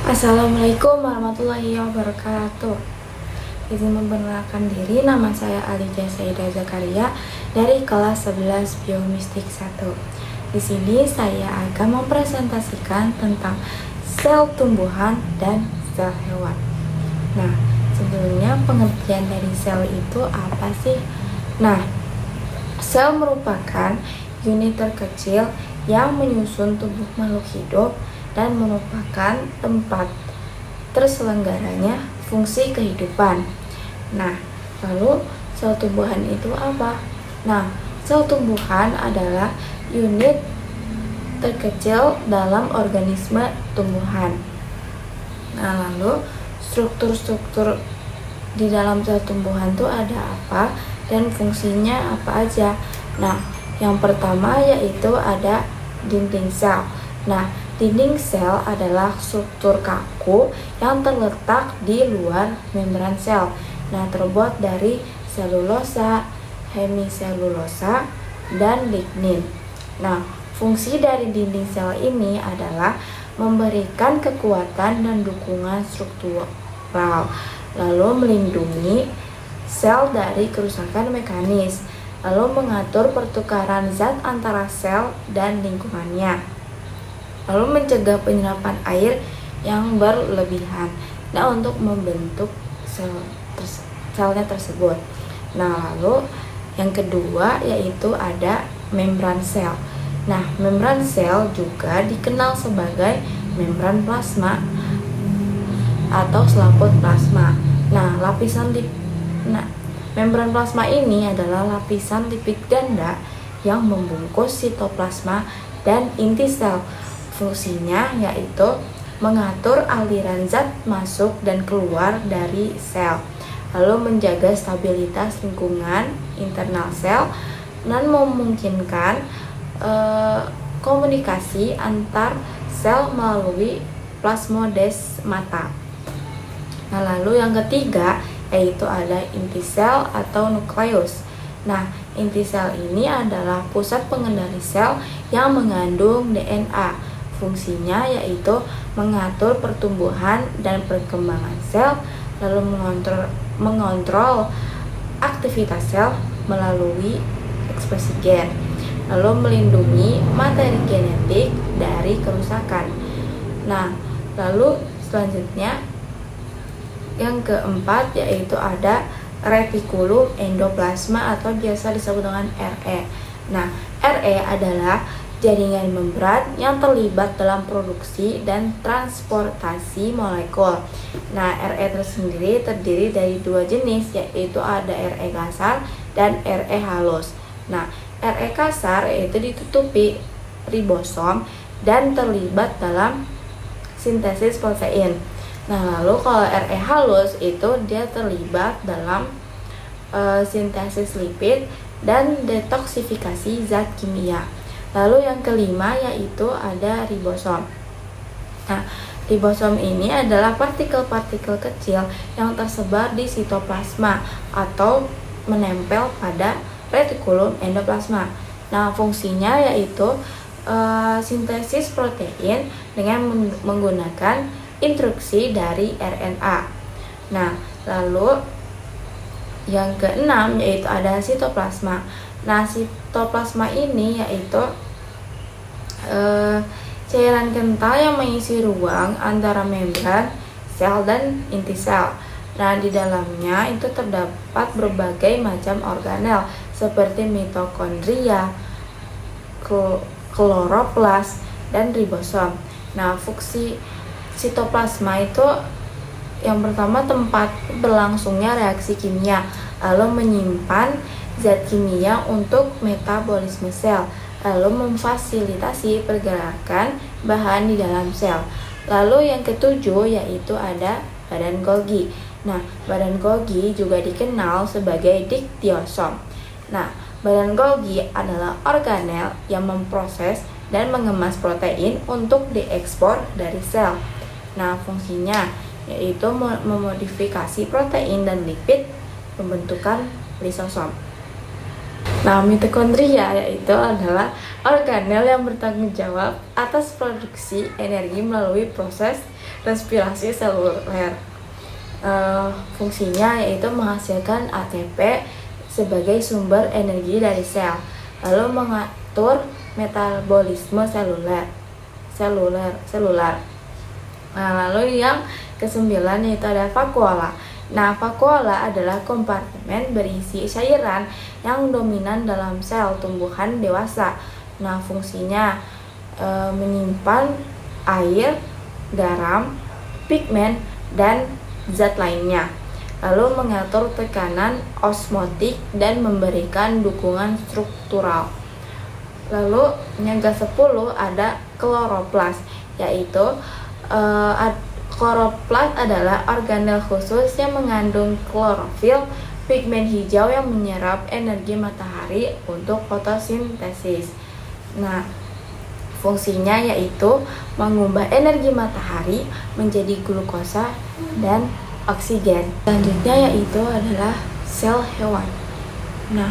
Assalamualaikum warahmatullahi wabarakatuh. Izin memperkenalkan diri, nama saya Alijah Saidah Zakaria dari kelas 11 Biomistik 1. Di sini saya akan mempresentasikan tentang sel tumbuhan dan sel hewan. Nah, sebelumnya pengertian dari sel itu apa sih? Nah, sel merupakan unit terkecil yang menyusun tubuh makhluk hidup dan merupakan tempat terselenggaranya fungsi kehidupan. Nah, lalu sel tumbuhan itu apa? Nah, sel tumbuhan adalah unit terkecil dalam organisme tumbuhan. Nah, lalu struktur-struktur di dalam sel tumbuhan itu ada apa dan fungsinya apa aja? Nah, yang pertama yaitu ada dinding sel. Nah, dinding sel adalah struktur kaku yang terletak di luar membran sel. Nah, terbuat dari selulosa, hemiselulosa, dan lignin. Nah, fungsi dari dinding sel ini adalah memberikan kekuatan dan dukungan struktural, lalu melindungi sel dari kerusakan mekanis, lalu mengatur pertukaran zat antara sel dan lingkungannya, lalu mencegah penyerapan air yang berlebihan. Nah, untuk membentuk selnya tersebut. Nah, lalu yang kedua yaitu ada membran sel. Nah, membran sel juga dikenal sebagai membran plasma atau selaput plasma. Nah, membran plasma ini adalah lapisan lipid ganda yang membungkus sitoplasma dan inti sel. Fungsinya yaitu mengatur aliran zat masuk dan keluar dari sel, lalu menjaga stabilitas lingkungan internal sel dan memungkinkan komunikasi antar sel melalui plasmodesmata. Nah, lalu yang ketiga yaitu ada inti sel atau nukleus. Nah, inti sel ini adalah pusat pengendali sel yang mengandung DNA. Fungsinya yaitu mengatur pertumbuhan dan perkembangan sel, lalu mengontrol aktivitas sel melalui ekspresi gen, lalu melindungi materi genetik dari kerusakan. Nah, lalu selanjutnya yang keempat yaitu ada retikulum endoplasma atau biasa disebut dengan RE. Nah, RE adalah jaringan membran yang terlibat dalam produksi dan transportasi molekul. Nah, RE tersendiri terdiri dari dua jenis, yaitu ada RE kasar dan RE halus. Nah, RE kasar yaitu ditutupi ribosom dan terlibat dalam sintesis protein. Nah, lalu kalau RE halus itu dia terlibat dalam sintesis lipid dan detoksifikasi zat kimia. Lalu yang kelima yaitu ada ribosom. Nah, ribosom ini adalah partikel-partikel kecil yang tersebar di sitoplasma atau menempel pada retikulum endoplasma. Nah, fungsinya yaitu sintesis protein dengan menggunakan instruksi dari RNA. Nah, lalu yang keenam yaitu ada sitoplasma. Nah, sitoplasma ini yaitu cairan kental yang mengisi ruang antara membran sel dan inti sel. Nah, di dalamnya itu terdapat berbagai macam organel seperti mitokondria, kloroplas, dan ribosom. Nah, fungsi sitoplasma itu yang pertama tempat berlangsungnya reaksi kimia, lalu menyimpan zat kimia untuk metabolisme sel, lalu memfasilitasi pergerakan bahan di dalam sel. Lalu yang ketujuh yaitu ada badan Golgi. Nah, badan Golgi juga dikenal sebagai diktiosom. Nah, badan Golgi adalah organel yang memproses dan mengemas protein untuk diekspor dari sel. Nah, fungsinya yaitu memodifikasi protein dan lipid pembentukan lisosom. Nah, mitokondria yaitu adalah organel yang bertanggung jawab atas produksi energi melalui proses respirasi seluler. Fungsinya yaitu menghasilkan ATP sebagai sumber energi dari sel, lalu mengatur metabolisme seluler. Nah, lalu yang kesembilan yaitu ada vakuola. Nah, vakuola adalah kompartemen berisi cairan yang dominan dalam sel tumbuhan dewasa. Nah, fungsinya menyimpan air, garam, pigmen, dan zat lainnya, lalu mengatur tekanan osmotik dan memberikan dukungan struktural. Lalu yang ke-10 ada kloroplas, yaitu kloroplas adalah organel khusus yang mengandung klorofil, pigmen hijau yang menyerap energi matahari untuk fotosintesis. Nah, fungsinya yaitu mengubah energi matahari menjadi glukosa dan oksigen. Selanjutnya yaitu adalah sel hewan. Nah,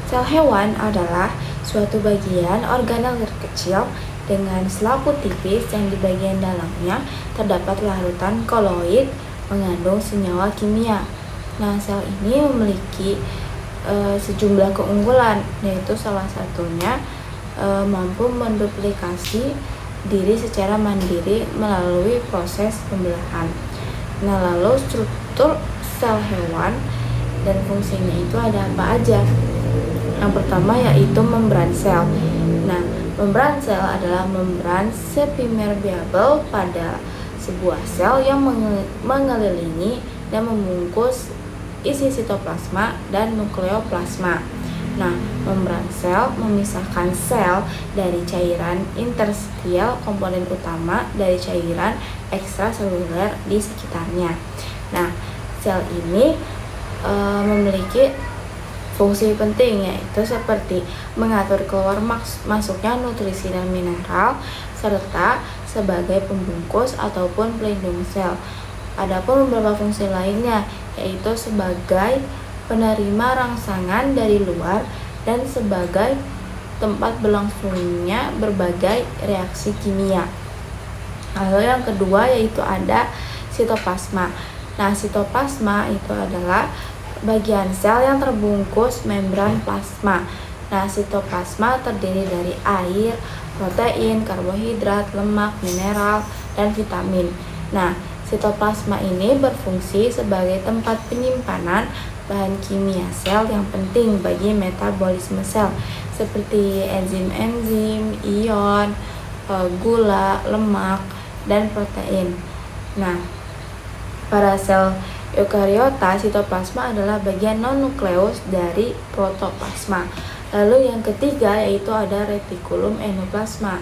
sel hewan adalah suatu bagian organel terkecil dengan selaput tipis yang di bagian dalamnya terdapat larutan koloid mengandung senyawa kimia. Nah, sel ini memiliki sejumlah keunggulan, yaitu salah satunya mampu menduplikasi diri secara mandiri melalui proses pembelahan. Nah, lalu struktur sel hewan dan fungsinya itu ada apa aja? Yang pertama yaitu membran sel. Nah, membran sel adalah membran sepimerbiabel pada sebuah sel yang mengelilingi dan membungkus isi sitoplasma dan nukleoplasma. Nah, membran sel memisahkan sel dari cairan interstisial komponen utama dari cairan ekstraseluler di sekitarnya. Nah, sel ini memiliki fungsi penting, yaitu seperti mengatur keluar masuknya nutrisi dan mineral, serta sebagai pembungkus ataupun pelindung sel. Adapun beberapa fungsi lainnya, yaitu sebagai penerima rangsangan dari luar dan sebagai tempat berlangsungnya berbagai reaksi kimia. Lalu yang kedua yaitu ada sitoplasma. Nah, sitoplasma itu adalah bagian sel yang terbungkus membran plasma. Nah, sitoplasma terdiri dari air, protein, karbohidrat, lemak, mineral, dan vitamin. Nah, sitoplasma ini berfungsi sebagai tempat penyimpanan bahan kimia sel yang penting bagi metabolisme sel, seperti enzim-enzim, ion, gula, lemak, dan protein. Nah, pada sel eukariota, sitoplasma adalah bagian non-nukleus dari protoplasma. Lalu yang ketiga yaitu ada retikulum endoplasma.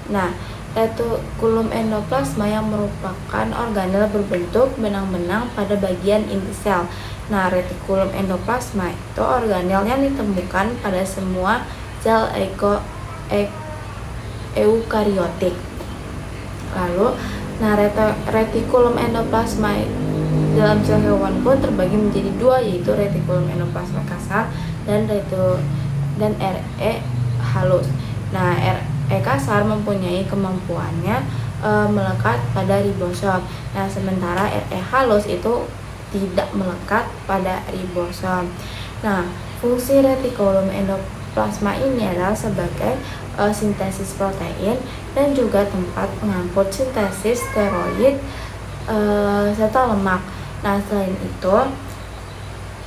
Nah, retikulum endoplasma yang merupakan organel berbentuk benang-benang pada bagian inti sel. Nah, retikulum endoplasma itu organel yang ditemukan pada semua sel eukariotik. Lalu, retikulum endoplasma dalam sel hewan pun terbagi menjadi dua, yaitu retikulum endoplasma kasar dan RE halus. Nah, RE kasar mempunyai kemampuannya melekat pada ribosom. Nah, sementara RE halus itu tidak melekat pada ribosom. Nah, fungsi retikulum endoplasma ini adalah sebagai sintesis protein dan juga tempat pengangkut sintesis steroid serta lemak. Nah, selain itu,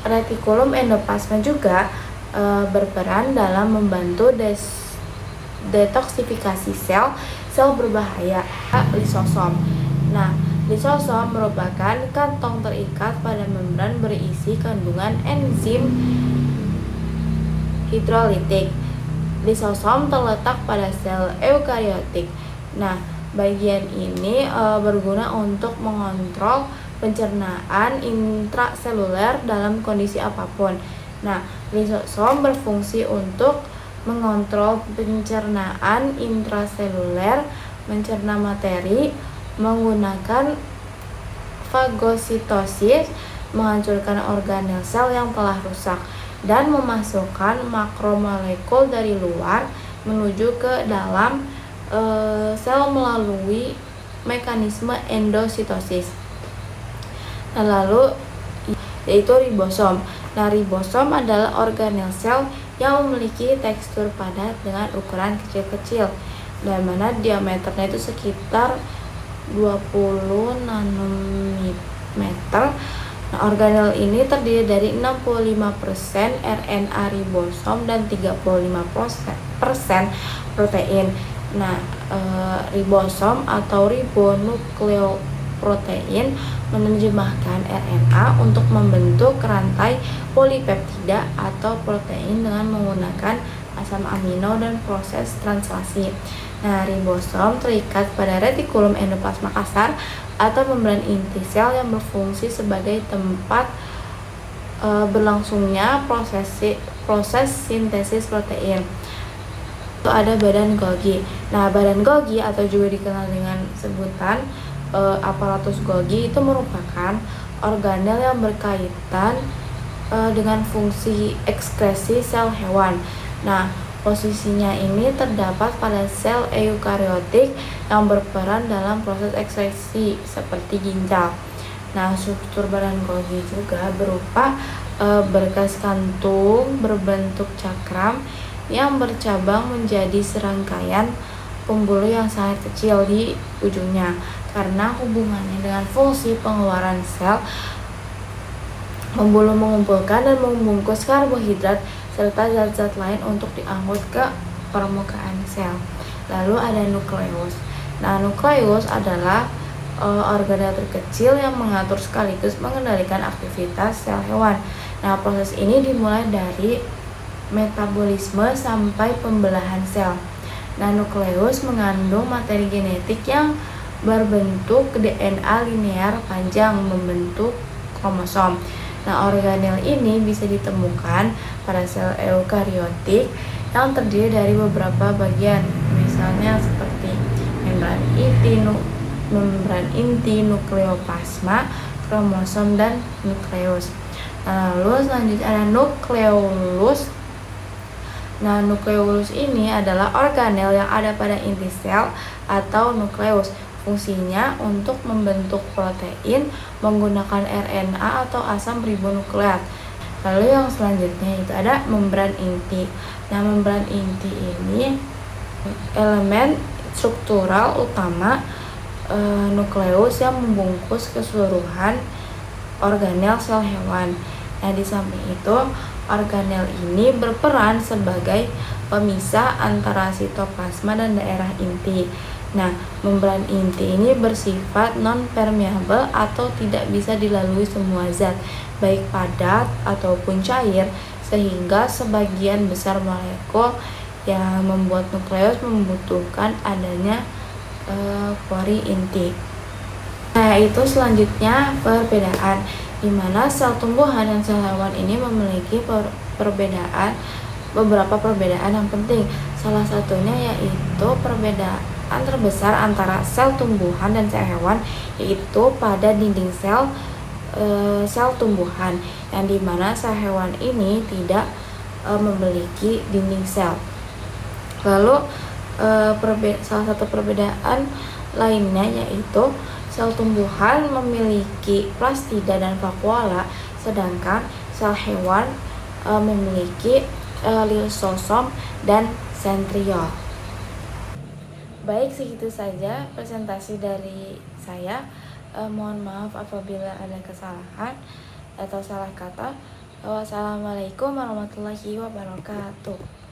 retikulum endoplasma juga berperan dalam membantu detoksifikasi sel berbahaya, lisosom. Nah, lisosom merupakan kantong terikat pada membran berisi kandungan enzim hidrolitik. Lisosom terletak pada sel eukariotik. Nah, bagian ini berguna untuk mengontrol pencernaan intraseluler dalam kondisi apapun. Nah, lisosom berfungsi untuk mengontrol pencernaan intraseluler, mencerna materi, menggunakan fagositosis, menghancurkan organel sel yang telah rusak, dan memasukkan makromolekul dari luar menuju ke dalam sel melalui mekanisme endositosis. Nah, lalu yaitu ribosom. Nah, ribosom adalah organel sel yang memiliki tekstur padat dengan ukuran kecil-kecil, dan mana diameternya itu sekitar 20 nanometer. Nah, organel ini terdiri dari 65% RNA ribosom dan 35% protein. Nah, ribosom atau ribonukleoprotein menerjemahkan RNA untuk membentuk rantai polipeptida atau protein dengan menggunakan asam amino dan proses translasi. Nah, ribosom terikat pada retikulum endoplasma kasar atau membran inti sel yang berfungsi sebagai tempat berlangsungnya proses sintesis protein. Itu ada badan Golgi. Nah, badan Golgi atau juga dikenal dengan sebutan aparatus Golgi itu merupakan organel yang berkaitan dengan fungsi ekskresi sel hewan. Nah, posisinya ini terdapat pada sel eukariotik yang berperan dalam proses ekskresi seperti ginjal. Nah, struktur badan Golgi juga berupa berkas kantung berbentuk cakram yang bercabang menjadi serangkaian pembuluh yang sangat kecil di ujungnya. Karena hubungannya dengan fungsi pengeluaran sel, pembuluh mengumpulkan dan membungkus karbohidrat serta zat-zat lain untuk diangkut ke permukaan sel. Lalu ada nukleus. Nah, nukleus adalah organel terkecil yang mengatur sekaligus mengendalikan aktivitas sel hewan. Nah, proses ini dimulai dari metabolisme sampai pembelahan sel. Nah, nukleus mengandung materi genetik yang berbentuk DNA linear panjang membentuk kromosom. Nah, organel ini bisa ditemukan pada sel eukariotik yang terdiri dari beberapa bagian, misalnya seperti membran inti, nukleoplasma, kromosom, dan nukleus. Nah, lalu selanjutnya ada nukleolus. Nah, nukleolus ini adalah organel yang ada pada inti sel atau nukleus. Fungsinya untuk membentuk protein menggunakan RNA atau asam ribonukleat. Lalu yang selanjutnya itu ada membran inti. Nah, membran inti ini elemen struktural utama nukleus yang membungkus keseluruhan organel sel hewan. Nah, di samping itu, organel ini berperan sebagai pemisah antara sitoplasma dan daerah inti. Nah, membran inti ini bersifat non-permeable atau tidak bisa dilalui semua zat, baik padat ataupun cair, sehingga sebagian besar molekul yang membuat nukleus membutuhkan adanya pori inti. Nah, itu selanjutnya perbedaan, di mana sel tumbuhan dan sel hewan ini memiliki beberapa perbedaan yang penting. Salah satunya yaitu perbedaan terbesar antara sel tumbuhan dan sel hewan, yaitu pada dinding sel tumbuhan, yang dimana sel hewan ini tidak memiliki dinding sel. Lalu salah satu perbedaan lainnya yaitu sel tumbuhan memiliki plastida dan vakuola, sedangkan sel hewan memiliki lisosom dan sentriol. Baik, segitu saja presentasi dari saya. Mohon maaf apabila ada kesalahan atau salah kata. Wassalamualaikum warahmatullahi wabarakatuh.